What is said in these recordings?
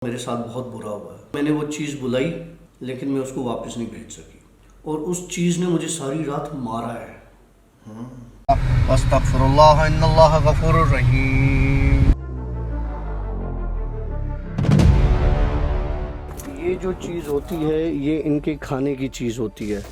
मेरे साथ बहुत बुरा हुआ है। मैंने वो चीज़ बुलाई लेकिन मैं उसको वापस नहीं भेज सकी और उस चीज़ ने मुझे सारी रात मारा है। अस्तगफिरुल्लाह इन्नल्लाह गफूरुर रहीम। ये जो चीज़ होती है ये इनके खाने की चीज़ होती है।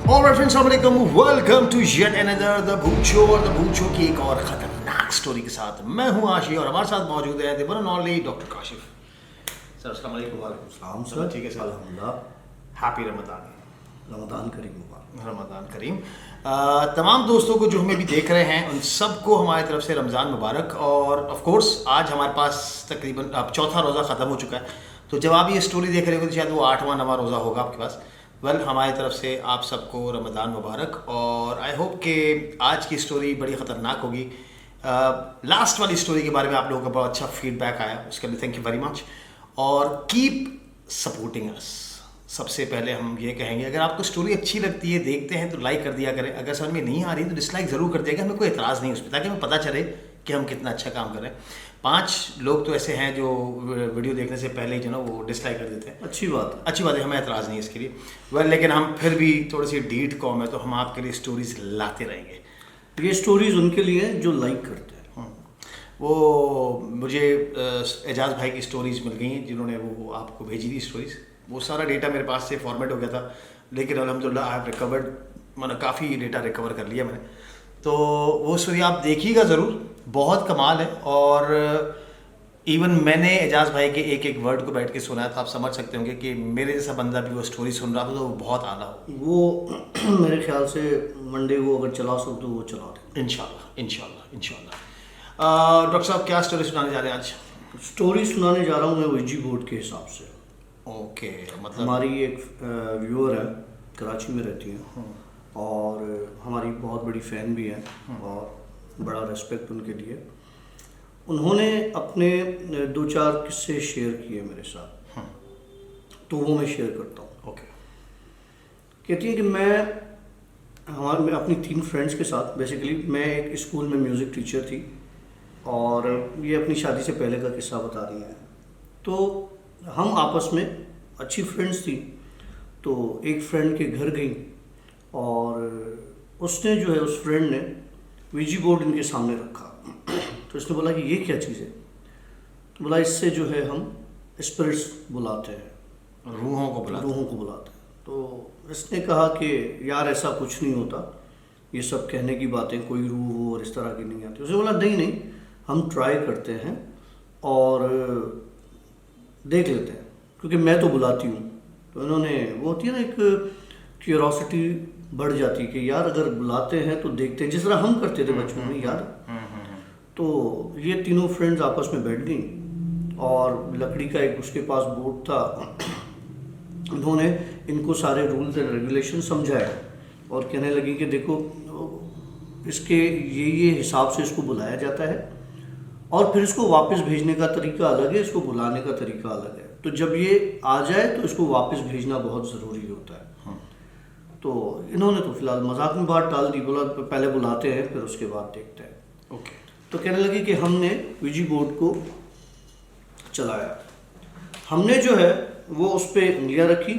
ऑलराइट फ्रेंड्स, अस्सलाम वालेकुम, welcome to yet another the भूचो की एक और खतरनाक स्टोरी के साथ। मैं हूं आशी और हमारे साथ मौजूद है the one and only doctor Kashif sir. अस्सलाम वालेकुम। वालेकुम सलाम सर। ठीक है सर, अल्हम्दुलिल्लाह। हैप्पी रमज़ान। रमज़ान करीम मुबारक। रमज़ान करीम। तमाम दोस्तों को जो हमें भी देख रहे हैं उन सबको हमारी तरफ से रमज़ान मुबारक। और ऑफ कोर्स आज हमारे पास तकरीबन अब चौथा रोज़ा ख़त्म हो चुका है, तो जब आप ये स्टोरी देख रहे हो तो शायद वो 8वां 9वां रोज़ा होगा आपके पास। वेल, हमारी तरफ से आप सबको रमज़ान मुबारक। और आई होप कि आज की स्टोरी बड़ी ख़तरनाक होगी। लास्ट वाली स्टोरी के बारे में आप लोगों का बहुत अच्छा फीडबैक आया, उसके लिए थैंक यू वेरी मच। और कीप सपोर्टिंग अस। सबसे पहले हम ये कहेंगे, अगर आपको स्टोरी अच्छी लगती है, देखते हैं तो लाइक कर दिया करें। अगर समझ में नहीं आ रही तो डिसलाइक ज़रूर कर दिया, हमें कोई एतराज़ नहीं उस पर, ताकि हमें पता चले कि हम कितना अच्छा काम कर रहे हैं। 5 लोग तो ऐसे हैं जो वीडियो देखने से पहले ही जो ना वो डिसलाइक कर देते हैं। अच्छी बात है, हमें एतराज़ नहीं है इसके लिए। वेल, लेकिन हम फिर भी थोड़ी सी डीट कॉम है तो हम आपके लिए स्टोरीज लाते रहेंगे। ये स्टोरीज उनके लिए जो लाइक करते हैं। वो मुझे एजाज भाई की स्टोरीज मिल गई हैं, जिन्होंने वो आपको भेजी थी स्टोरीज। वो सारा डेटा मेरे पास से फॉर्मेट हो गया था, लेकिन अल्हम्दुलिल्लाह आई हैव रिकवर्ड, मैंने काफ़ी डेटा रिकवर कर लिया मैंने। तो वो स्टोरी आप देखिएगा ज़रूर, बहुत कमाल है। और इवन मैंने एजाज भाई के एक एक वर्ड को बैठ के सुना था। आप समझ सकते होंगे कि मेरे जैसा बंदा भी वो स्टोरी सुन रहा था तो वो बहुत आला हो। वो मेरे ख्याल से मंडे को अगर चला सकते तो वो चला दें इंशाल्लाह इंशाल्लाह इंशाल्लाह। डॉक्टर साहब, क्या स्टोरी सुनाने जा रहे हैं आज? स्टोरी सुनाने जा रहा हूँ मैं विजी बोर्ड के हिसाब से। ओके, मतलब हमारी एक व्यूअर है, कराची में रहती है और हमारी बहुत बड़ी फ़ैन भी है और बड़ा रिस्पेक्ट उनके लिए। उन्होंने अपने 2-4 किस्से शेयर किए मेरे साथ, तो वो मैं शेयर करता हूँ। ओके। कहती है कि मैं अपनी 3 फ्रेंड्स के साथ, बेसिकली मैं एक स्कूल में म्यूज़िक टीचर थी और ये अपनी शादी से पहले का किस्सा बता रही हैं। तो हम आपस में अच्छी फ्रेंड्स थी, तो एक फ्रेंड के घर गई और उसने जो है, उस फ्रेंड ने वीजी बोर्ड इनके सामने रखा। तो इसने बोला कि ये क्या चीज़ है? तो बोला इससे जो है हम स्पिरिट्स बुलाते हैं, रूहों को बुलाते हैं। तो इसने कहा कि यार ऐसा कुछ नहीं होता, ये सब कहने की बातें, कोई रूह हो और इस तरह की नहीं आती। उसने बोला नहीं, हम ट्राई करते हैं और देख लेते हैं, क्योंकि मैं तो बुलाती हूँ। तो इन्होंने, वो होती है ना एक क्यूरोसिटी बढ़ जाती है कि यार अगर बुलाते हैं तो देखते हैं, जिस तरह हम करते थे बचपन में, याद। तो ये तीनों फ्रेंड्स आपस में बैठ गई और लकड़ी का एक उसके पास बोर्ड था। उन्होंने इनको सारे रूल्स एंड रेगुलेशन समझाए और कहने लगी कि देखो, इसके ये हिसाब से इसको बुलाया जाता है और फिर इसको वापस भेजने का तरीका अलग है, इसको बुलाने का तरीका अलग है। तो जब ये आ जाए तो इसको वापस भेजना बहुत ज़रूरी होता है। तो इन्होंने तो फिलहाल मजाक में बात टाल दी, बोला पहले बुलाते हैं फिर उसके बाद देखते हैं। ओके। तो कहने लगी कि हमने विजी बोर्ड को चलाया, हमने जो है वो उस पर उंगलियां रखी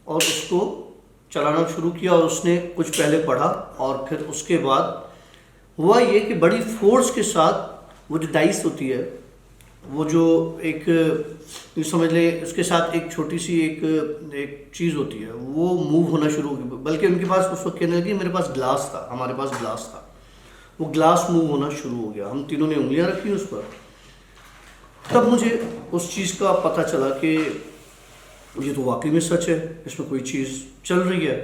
और उसको चलाना शुरू किया और उसने कुछ पहले पढ़ा और फिर उसके बाद हुआ ये कि बड़ी फोर्स के साथ वो जो डाइस होती है, वो जो एक समझ ले, उसके साथ एक छोटी सी एक चीज़ होती है, वो मूव होना शुरू हो गई। बल्कि उनके पास उस वक्त कहने लगी, मेरे पास ग्लास था, हमारे पास ग्लास था, वो ग्लास मूव होना शुरू हो गया। हम तीनों ने उंगलियां रखी उस पर। तब मुझे उस चीज़ का पता चला कि ये तो वाकई में सच है, इसमें कोई चीज़ चल रही है।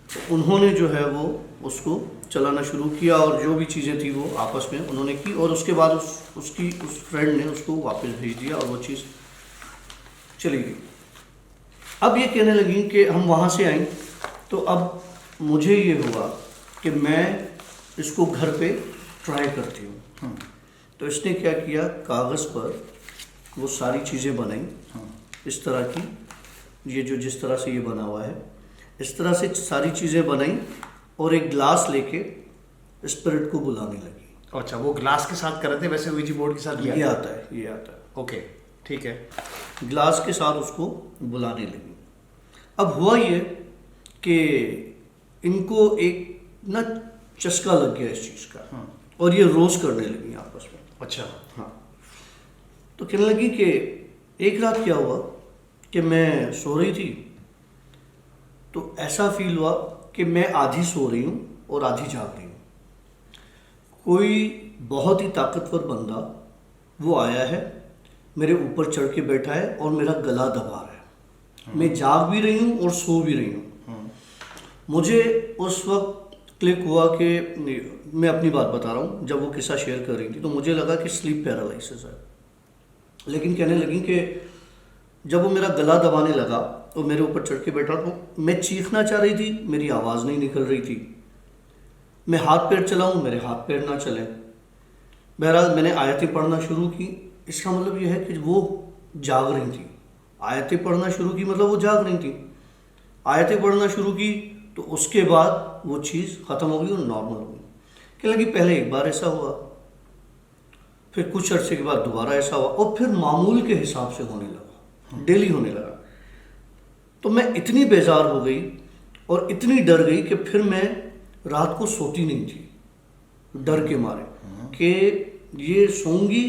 तो उन्होंने जो है वो उसको चलाना शुरू किया और जो भी चीज़ें थी वो आपस में उन्होंने की और उसके बाद उस फ्रेंड ने उसको वापस भेज दिया और वो चीज़ चली गई। अब ये कहने लगी कि हम वहाँ से आई, तो अब मुझे ये हुआ कि मैं इसको घर पे ट्राई करती हूँ। तो इसने क्या किया, कागज़ पर वो सारी चीज़ें बनाई इस तरह की, ये जो जिस तरह से ये बना हुआ है, इस तरह से सारी चीज़ें बनाई और एक ग्लास लेके स्पिरिट को बुलाने लगी। अच्छा, वो ग्लास के साथ कर रहे थे, वैसे ouija बोर्ड के साथ ये आता है, ये आता है। ओके, ठीक है। ग्लास के साथ उसको बुलाने लगी। अब हुआ ये कि इनको एक ना चस्का लग गया इस चीज़ का, और ये रोज करने लगी आपस में। अच्छा। हाँ, तो कहने लगी कि एक रात क्या हुआ कि मैं सो रही थी, तो ऐसा फील हुआ कि मैं आधी सो रही हूँ और आधी जाग रही हूँ। कोई बहुत ही ताकतवर बंदा वो आया है, मेरे ऊपर चढ़ के बैठा है और मेरा गला दबा रहा है। मैं जाग भी रही हूँ और सो भी रही हूँ। मुझे उस वक्त क्लिक हुआ कि मैं अपनी बात बता रहा हूँ, जब वो किस्सा शेयर कर रही थी तो मुझे लगा कि स्लीप पैरालिसिस है। लेकिन कहने लगी कि जब वो मेरा गला दबाने लगा और मेरे ऊपर चढ़ के बैठा तो मैं चीखना चाह रही थी, मेरी आवाज़ नहीं निकल रही थी। मैं हाथ पैर चलाऊं, मेरे हाथ पैर ना चले। बहरहाल मैंने आयतें पढ़ना शुरू की। इसका मतलब यह है कि वो जाग रही थी। आयतें पढ़ना शुरू की मतलब वो जाग रही थी। आयतें पढ़ना शुरू की तो उसके बाद वो चीज़ ख़त्म हो गई और नॉर्मल हो गई। कहने लगी पहले एक बार ऐसा हुआ, फिर कुछ अर्से के बाद दोबारा ऐसा हुआ, और फिर मामूल के हिसाब से होने लगा, डेली होने लगा। तो मैं इतनी बेजार हो गई और इतनी डर गई कि फिर मैं रात को सोती नहीं थी, डर के मारे कि ये सोऊंगी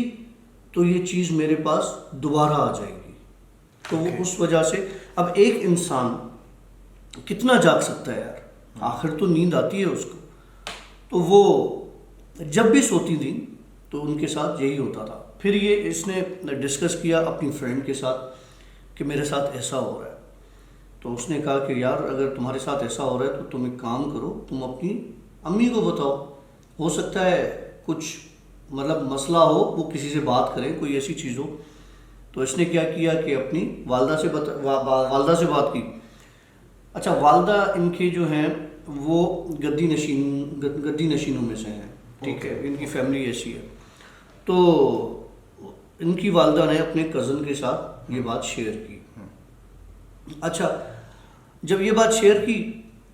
तो ये चीज़ मेरे पास दोबारा आ जाएगी। तो वो उस वजह से, अब एक इंसान कितना जाग सकता है यार, आखिर तो नींद आती है उसको। तो वो जब भी सोती थी तो उनके साथ यही होता था। फिर ये इसने डिस्कस किया अपनी फ्रेंड के साथ कि मेरे साथ ऐसा हो रहा है। तो उसने कहा कि यार अगर तुम्हारे साथ ऐसा हो रहा है तो तुम एक काम करो, तुम अपनी अम्मी को बताओ, हो सकता है कुछ मतलब मसला हो, वो किसी से बात करें, कोई ऐसी चीज़ हो। तो इसने क्या किया कि अपनी वालदा से वालदा से बात की। अच्छा, वालदा इनके जो हैं वो गद्दी नशीनों में से हैं, ठीक है, इनकी फैमिली ऐसी है। तो इनकी वालदा ने अपने कज़न के साथ ये बात शेयर की। अच्छा, जब ये बात शेयर की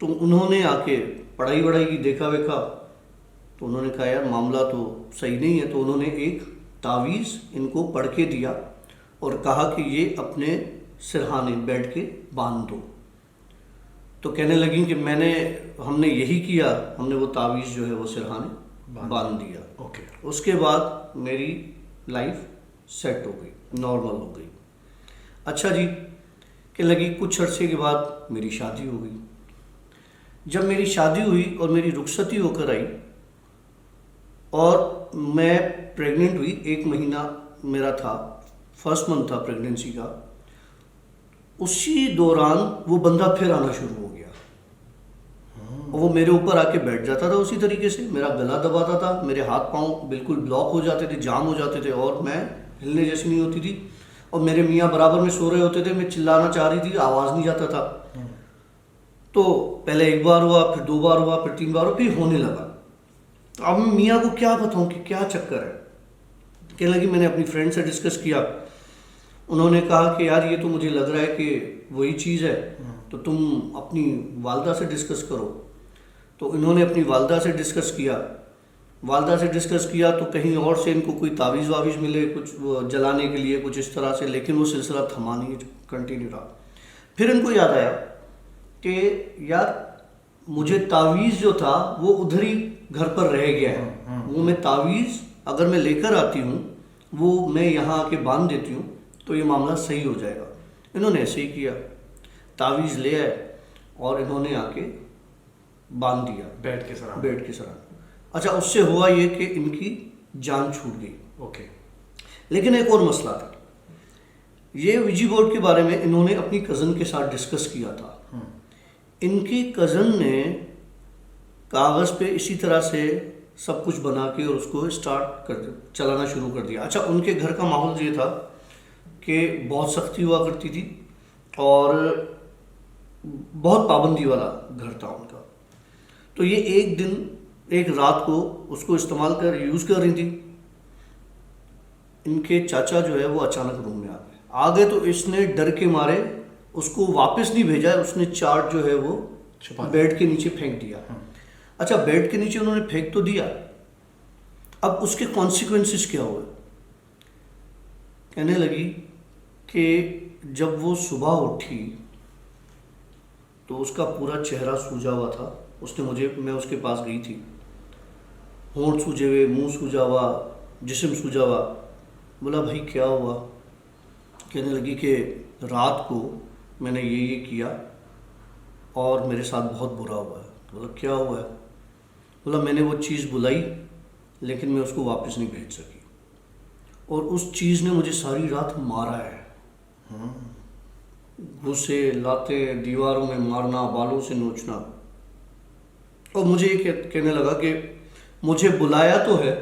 तो उन्होंने आके पढ़ाई वढ़ाई की, देखा वेखा, तो उन्होंने कहा यार मामला तो सही नहीं है। तो उन्होंने एक तावीज़ इनको पढ़ के दिया और कहा कि ये अपने सिरहाने बेड के बांध दो। तो कहने लगी कि हमने यही किया, हमने वो तावीज़ जो है वो सिरहाने बांध दिया। ओके। उसके बाद मेरी लाइफ सेट हो गई, नॉर्मल हो गई। अच्छा जी, कि लगी कुछ अरसे के बाद मेरी शादी हो गई। जब मेरी शादी हुई और मेरी रुखसती होकर आई और मैं प्रेग्नेंट हुई, 1 महीना मेरा था, फर्स्ट मंथ था प्रेगनेंसी का, उसी दौरान वो बंदा फिर आना शुरू हो गया। और वो मेरे ऊपर आके बैठ जाता था उसी तरीके से, मेरा गला दबाता था, मेरे हाथ पांव बिल्कुल ब्लॉक हो जाते थे, जाम हो जाते थे और मैं हिलने जैसी नहीं होती थी। और मेरे मियाँ बराबर में सो रहे होते थे, मैं चिल्लाना चाह रही थी, आवाज़ नहीं जाता था। तो पहले 1 बार हुआ, फिर 2 बार हुआ, फिर 3 बार हुआ, फिर होने लगा। तो अब मियाँ को क्या बताऊँ कि क्या चक्कर है। कहने लगी, मैंने अपनी फ्रेंड से डिस्कस किया, उन्होंने कहा कि यार ये तो मुझे लग रहा है कि वही चीज़ है, तो तुम अपनी वालदा से डिस्कस करो। तो इन्होंने अपनी वालदा से डिस्कस किया। वालदा से डिस्कस किया तो कहीं और से इनको कोई तावीज़ वावीज़ मिले कुछ जलाने के लिए, कुछ इस तरह से, लेकिन वो सिलसिला थमा नहीं, कंटिन्यू रहा। फिर इनको याद आया कि यार मुझे तावीज़ जो था वो उधर ही घर पर रह गया है, वो मैं तावीज़ अगर मैं लेकर आती हूँ, वो मैं यहाँ आके बांध देती हूँ तो ये मामला सही हो जाएगा। इन्होंने ऐसे ही किया, तावीज़ ले आए और इन्होंने आके बांध दिया बेड के सराहने। अच्छा, उससे हुआ ये कि इनकी जान छूट गई। ओके। लेकिन एक और मसला था, ये ouija बोर्ड के बारे में इन्होंने अपनी कज़न के साथ डिस्कस किया था। इनकी कज़न ने कागज़ पे इसी तरह से सब कुछ बना के और उसको चलाना शुरू कर दिया। अच्छा, उनके घर का माहौल ये था कि बहुत सख्ती हुआ करती थी और बहुत पाबंदी वाला घर था उनका। तो ये एक रात को उसको इस्तेमाल कर यूज़ कर रही थी। इनके चाचा जो है वो अचानक रूम में आ गए तो इसने डर के मारे उसको वापस नहीं भेजा, उसने चार्ट जो है वो बेड के नीचे फेंक दिया। अच्छा, बेड के नीचे उन्होंने फेंक तो दिया, अब उसके कॉन्सिक्वेंसेस क्या हुए? कहने लगी कि जब वो सुबह उठी तो उसका पूरा चेहरा सूजा हुआ था। मैं उसके पास गई थी, होंठ सूजे हुए, मुंह सूजा हुआ, जिस्म सूजा हुआ। बोला भाई क्या हुआ? कहने लगी कि रात को मैंने ये किया और मेरे साथ बहुत बुरा हुआ है। बोला क्या हुआ है? बोला मैंने वो चीज़ बुलाई लेकिन मैं उसको वापस नहीं भेज सकी, और उस चीज़ ने मुझे सारी रात मारा है। घुसे, लाते, दीवारों में मारना, बालों से नोचना। और मुझे ये कहने लगा कि मुझे बुलाया तो है,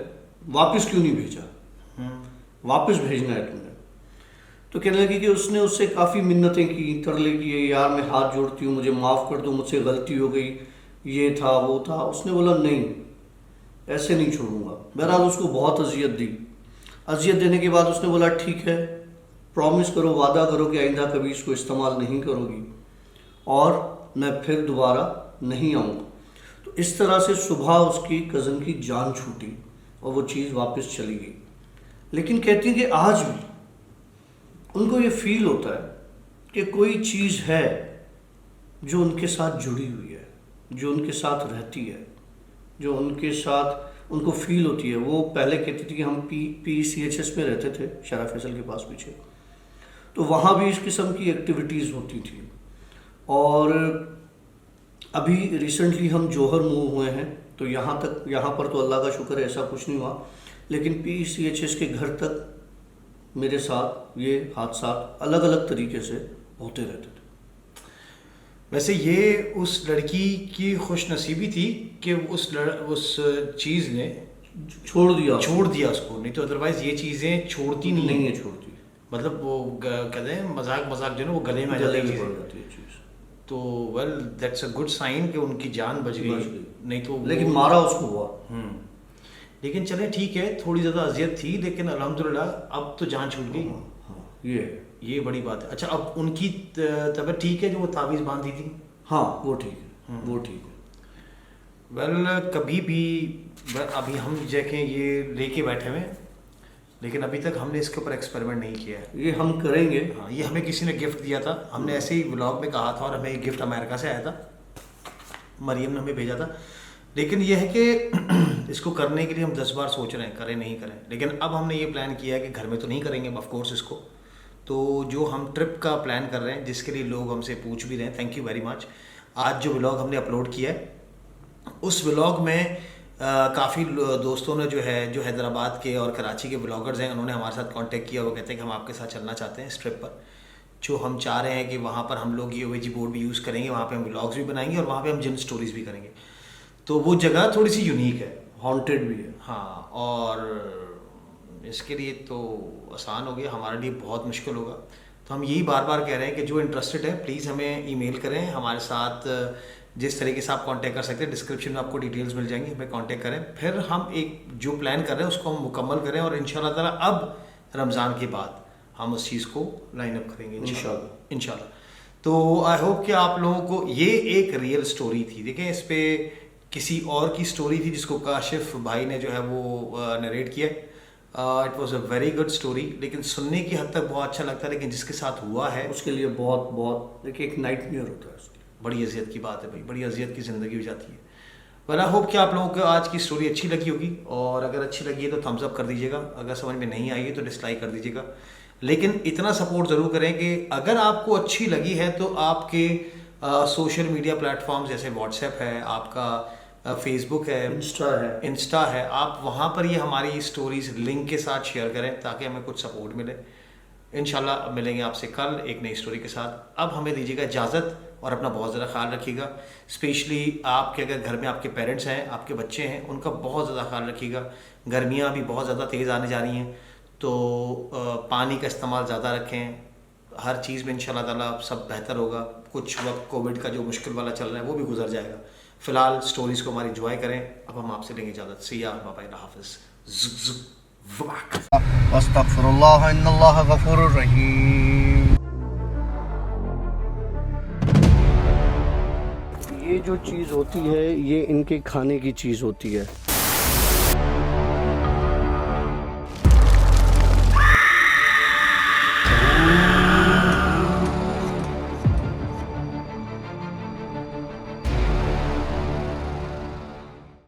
वापस क्यों नहीं भेजा? वापस भेजना है तुमने। तो कहने लगी कि उसने उससे काफ़ी मिन्नतें की, तरले किए, यार मैं हाथ जोड़ती हूँ, मुझे माफ़ कर दो, मुझसे गलती हो गई, ये था वो था। उसने बोला नहीं, ऐसे नहीं छोड़ूंगा। बहरहाल उसको बहुत अजियत दी। अजियत देने के बाद उसने बोला ठीक है, प्रॉमिस करो, वादा करो कि आइंदा कभी इसको इस्तेमाल नहीं करोगी और मैं फिर दोबारा नहीं आऊँगा। तो इस तरह से सुबह उसकी कज़न की जान छूटी और वो चीज़ वापस चली गई। लेकिन कहती हैं कि आज भी उनको ये फील होता है कि कोई चीज़ है जो उनके साथ जुड़ी हुई है, जो उनके साथ रहती है, जो उनके साथ उनको फील होती है। वो पहले कहती थी कि हम PCHS में रहते थे, शरा फैसल के पास पीछे, तो वहाँ भी इस किस्म की एक्टिविटीज़ होती थी। और अभी रिसेंटली हम जौहर मूव हुए हैं, तो यहाँ पर तो अल्लाह का शुक्र है ऐसा कुछ नहीं हुआ, लेकिन PCHS के घर तक मेरे साथ ये हादसा अलग अलग तरीके से होते रहते थे। वैसे ये उस लड़की की खुशनसीबी थी कि उस चीज़ ने छोड़ दिया उसको, नहीं तो अदरवाइज ये चीज़ें छोड़ती नहीं है छोड़ती। मतलब वो कहते हैं मजाक जो है वो गले में पड़ जाती जाती है चीज़। तो well that's a good sign कि उनकी जान बच गई, नहीं तो लेकिन मारा उसको हुआ। लेकिन चले ठीक है, थोड़ी ज़्यादा अजियत थी, लेकिन अल्हम्दुलिल्लाह अब तो जान छूट गई। ये बड़ी बात है। अच्छा, अब उनकी तबीयत ठीक है? जो वो तावीज़ बांधी थी, हाँ वो ठीक है, वो ठीक है। वेल कभी भी अभी हम देखें ये लेके बैठे हुए, लेकिन अभी तक हमने इसके ऊपर एक्सपेरिमेंट नहीं किया है। ये हम करेंगे। हाँ, ये हमें किसी ने गिफ्ट दिया था, हमने ऐसे ही व्लॉग में कहा था, और हमें गिफ्ट अमेरिका से आया था, मरियम ने हमें भेजा था। लेकिन यह है कि इसको करने के लिए हम 10 बार सोच रहे हैं, करें नहीं करें। लेकिन अब हमने ये प्लान किया है कि घर में तो नहीं करेंगे ऑफ कोर्स इसको। तो जो हम ट्रिप का प्लान कर रहे हैं, जिसके लिए लोग हमसे पूछ भी रहे हैं, थैंक यू वेरी मच। आज जो व्लॉग हमने अपलोड किया है, उस व्लॉग में काफ़ी दोस्तों ने जो हैदराबाद के और कराची के ब्लॉगर्स हैं, उन्होंने हमारे साथ कांटेक्ट किया। वो कहते हैं कि हम आपके साथ चलना चाहते हैं इस ट्रिप पर। जो हम चाह रहे हैं कि वहाँ पर हम लोग ये OAG बोर्ड भी यूज़ करेंगे, वहाँ पे हम व्लॉग्स भी बनाएंगे और वहाँ पे हम जिन स्टोरीज़ भी करेंगे। तो वो जगह थोड़ी सी यूनिक है, हॉन्टेड भी है। हाँ, और इसके लिए तो आसान हो गया, हमारे लिए बहुत मुश्किल होगा। तो हम यही बार बार कह रहे हैं कि जो इंटरेस्टेड है प्लीज़ हमें ईमेल करें, हमारे साथ जिस तरीके से आप कांटेक्ट कर सकते हैं, डिस्क्रिप्शन में आपको डिटेल्स मिल जाएंगी, हमें कांटेक्ट करें। फिर हम एक जो प्लान कर रहे हैं उसको हम मुकम्मल करें, और इंशाल्लाह ताला अब रमज़ान के बाद हम उस चीज़ को लाइन अप करेंगे इंशाल्लाह। तो आई होप कि आप लोगों को ये एक रियल स्टोरी थी। देखें, इस पर किसी और की स्टोरी थी जिसको काशिफ भाई ने जो है वो नरेट किया। It was a very good story, लेकिन सुनने की हद तक बहुत अच्छा लगता है, लेकिन जिसके साथ हुआ है उसके लिए बहुत बहुत देखिए एक नाइटमेयर होता है। बड़ी अजियत की बात है भाई, बड़ी अजियत की ज़िंदगी हो जाती है। वेल आई होप कि आप लोगों को आज की स्टोरी अच्छी लगी होगी, और अगर अच्छी लगी है तो थम्स अप कर दीजिएगा, अगर समझ में नहीं आई है तो डिसलाइक कर दीजिएगा। लेकिन इतना सपोर्ट ज़रूर करें कि अगर आपको अच्छी लगी है तो आपके सोशल मीडिया प्लेटफॉर्म जैसे व्हाट्सएप है, आपका फेसबुक है, इंस्टा है, आप वहाँ पर ये हमारी स्टोरीज लिंक के साथ शेयर करें ताकि हमें कुछ सपोर्ट मिले। इंशाल्लाह मिलेंगे आपसे कल एक नई स्टोरी के साथ। अब हमें दीजिएगा इजाज़त, और अपना बहुत ज़्यादा ख्याल रखिएगा। स्पेशली आपके अगर घर में आपके पेरेंट्स हैं, आपके बच्चे हैं, उनका बहुत ज़्यादा ख्याल रखिएगा। गर्मियाँ भी बहुत ज़्यादा तेज़ आने जा रही हैं, तो पानी का इस्तेमाल ज़्यादा रखें। हर चीज़ में इंशाल्लाह ताला सब बेहतर होगा। कुछ वक्त कोविड का जो मुश्किल वाला चल रहा है वो भी गुजर जाएगा। फ़िलहाल स्टोरीज़ को हमारी एंजॉय करें। अब हम आपसे लेंगे इजाज़त। सिया बाय, हाफ़िज़। अस्तग़फ़िरुल्लाह इन्नल्लाह गफ़ूरुर रहीम। ये जो चीज़ होती है ये इनके खाने की चीज़ होती है।